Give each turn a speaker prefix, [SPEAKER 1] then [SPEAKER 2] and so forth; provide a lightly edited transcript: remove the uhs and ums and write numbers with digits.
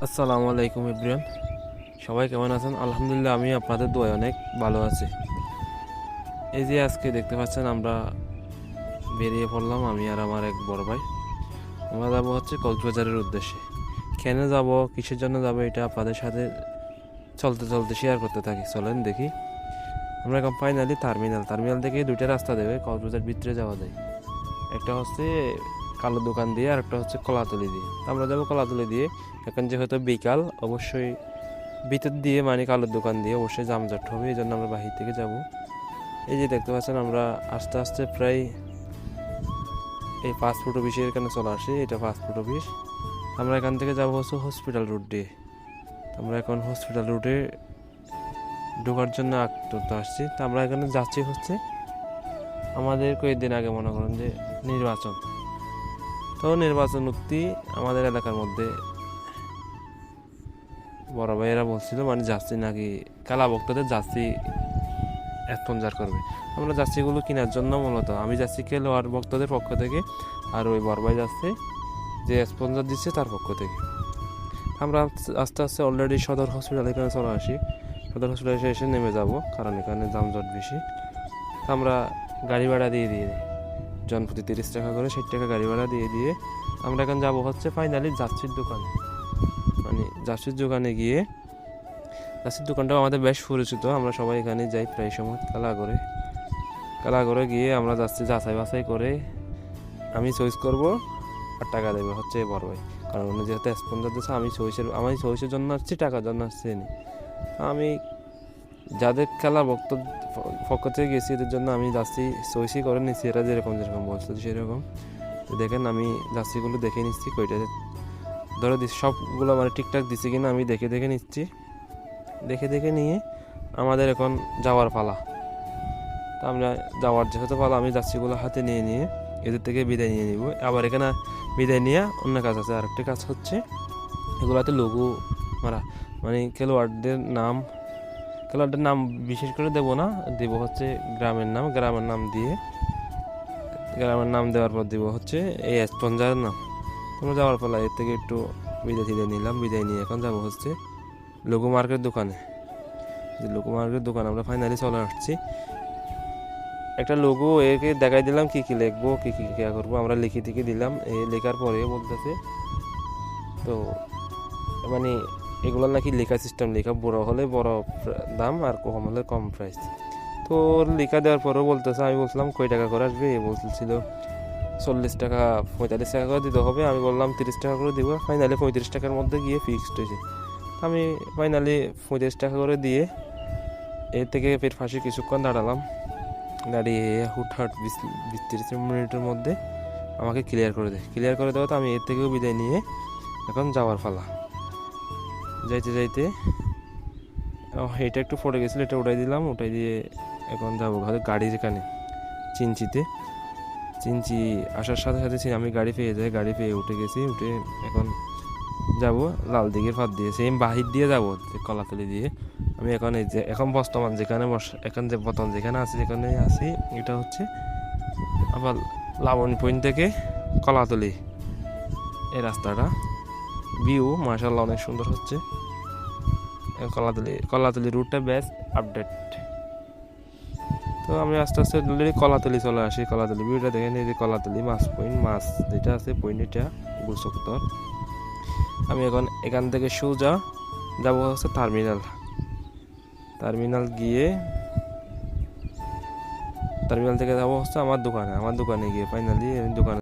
[SPEAKER 1] আসসালামু আলাইকুম এভরিওয়ান, সবাই কেমন আছেন? আলহামদুলিল্লাহ, আমি আপনাদের দোয়ায় অনেক ভালো আছি। এই যে আজকে দেখতে পাচ্ছেন আমরা বেরিয়ে পড়লাম, আমি আর আমার এক বড় ভাই। আমরা যাবো হচ্ছে কক্সবাজারের উদ্দেশ্যে। কেন যাব, কিসের জন্য যাব, এটা আপনাদের সাথে চলতে চলতে শেয়ার করতে থাকি। চলেন দেখি। আমরা এখন ফাইনালি টার্মিনাল থেকে দুইটা রাস্তা দেবে কক্সবাজার ভিতরে যাওয়া যায়। একটা হচ্ছে কালো দোকান দিয়ে, আর একটা হচ্ছে কলাতলি দিয়ে। আমরা যাবো কলাতলি দিয়ে। এখন যেহেতু বিকাল, অবশ্যই ভিতর দিয়ে মানে কালোর দোকান দিয়ে অবশ্যই যানজট হবে, এই জন্য আমরা বাহির থেকে যাব। এই যে দেখতে পাচ্ছেন আমরা আস্তে আস্তে প্রায় এই পাসপোর্ট অফিসের এখানে চলে আসি। এটা পাসপোর্ট অফিস। আমরা এখান থেকে যাব হচ্ছে হসপিটাল রুট দিয়ে। আমরা এখন হসপিটাল রুটে ঢোকার জন্য আগ আসছি। তো আমরা এখানে যাচ্ছি হচ্ছে আমাদের কয়েকদিন আগে মনে করেন যে নির্বাচন। তো নির্বাচন উক্তি আমাদের এলাকার মধ্যে বড় ভাইয়েরা বলছিল মানে জার্সি নাকি কালা ভক্তদের জার্সি স্পন্সর করবে। আমরা জার্সিগুলো কেনার জন্য মূলত আমি জার্সি খেলোয়াড় ভক্তদের পক্ষ থেকে, আর ওই বড় ভাই জার্সি যে স্পন্সর দিচ্ছে তার পক্ষ থেকে। আমরা আস্তে আস্তে অলরেডি সদর হসপিটাল এখানে চলে আসি। সদর হসপিটালে এসে নেমে যাব, কারণ এখানে যানজট বেশি। আমরা গাড়ি ভাড়া দিয়ে দিই জনপ্রতি 30 টাকা করে, 60 টাকা গাড়ি ভাড়া দিয়ে আমরা এখন যাব হচ্ছে ফাইনালি জার্সির দোকানে। মানে জার্সির দোকানে গিয়ে, জার্সির দোকানটাও আমাদের বেশ পরিচিত, আমরা সবাই এখানে যাই প্রায় সময়। কালাগড়ে গিয়ে আমরা যাচ্ছি যাচাই বাছাই করে আমি চয়েস করব, আর টাকা দেবে হচ্ছে বড় ভাই। কারণ উনি যেহেতু স্পন্সর দিচ্ছে, আমি চয়েসের জন্য আসছি, টাকার জন্য আসছি নি। আমি যাদের খেলা ভক্ত পক্ষ থেকে গেছি এদের জন্য আমি যাচ্ছি চয়েসই করে নিচ্ছি, এরা যেরকম বলছে সেরকম। তো দেখেন আমি জার্সিগুলো দেখে নিচ্ছি, কইটা ধরে দিচ্ছি সবগুলো মানে ঠিকঠাক দিচ্ছি কিনা আমি দেখে নিচ্ছি। দেখে নিয়ে আমাদের এখন যাওয়ার পালা। তা আমরা যাওয়ার যেহেতু পালা, আমি জার্সিগুলো হাতে নিয়ে এদের থেকে বিদায় নিয়ে নিব। আবার এখানে বিদায় নিয়ে অন্য কাজ আছে। আরেকটি কাজ হচ্ছে এগুলোতে লোগো মারা, মানে খেলোয়াড়দের নাম বিশেষ করে দেবো না, দেবো হচ্ছে গ্রামের নাম দেওয়ার পর দেবো হচ্ছে এই স্পন্সরের নাম। তোমরা যাওয়ার পালা, এর থেকে একটু বিদায় নিয়ে এখন যাবো হচ্ছে লোগো মার্কের দোকানে। যে লোগো মার্কের দোকান আমরা ফাইনালি চলে আসছি। একটা লোগো একে দেখাই দিলাম কি কি লিখবো, কি কি করবো, আমরা লিখে দিলাম। এই লেখার পরে বলতেছে তো মানে এগুলো নাকি লেখা সিস্টেম, লেখা বড় হলে বড় দাম আর কম হলে কম প্রাইস। তো লেখা দেওয়ার পরেও বলতেছে, আমি বলছিলাম কয় টাকা করে আসবে, বলছিল 40 টাকা 45 টাকা করে দিতে হবে। আমি বললাম 30 টাকা করে দিব। ফাইনালি 35 টাকার মধ্যে গিয়ে ফিক্সড হয়েছে। আমি ফাইনালি 35 টাকা করে দিয়ে এর থেকে ফের ফাঁসি কিছুক্ষণ দাঁড়ালাম। দাঁড়িয়ে হুটহাট 20-30 মিনিটের মধ্যে আমাকে ক্লিয়ার করে দেওয়া। তো আমি এর থেকেও বিদায় নিয়ে এখন যাওয়ার পালা। যাইতে এটা একটু পড়ে গেছিলো, এটা উঠাই দিয়ে এখন যাবো গাড়ি যেখানে চিনচি আসার সাথে আমি গাড়ি পেয়ে উঠে এখন যাব লাল দিঘির ফাঁদ দিয়ে, সেম বাহির দিয়ে যাবো কলাতলি দিয়ে। আমি এখন বর্তমান এখন যে বর্তমান যেখানে আছি এটা হচ্ছে আবার লাবণী পয়েন্ট থেকে কলাতলি এই রাস্তাটা। ভিউ মাশাআল্লাহ অনেক সুন্দর হচ্ছে। কলাতলি রুটটা বেস্ট আপডেট। তো আমি আস্তে আস্তে কলাতলি চলে আসি। কলাতলি ভিউটা দেখেন, এই যে কলাতলি মাছ যেটা আছে পয়েন্ট, এটা গুলচত্বর। আমি এখন এখান থেকে সোজা যাবো হচ্ছে টার্মিনাল থেকে যাবো হচ্ছে আমার দোকানে গিয়ে ফাইনালি দোকানে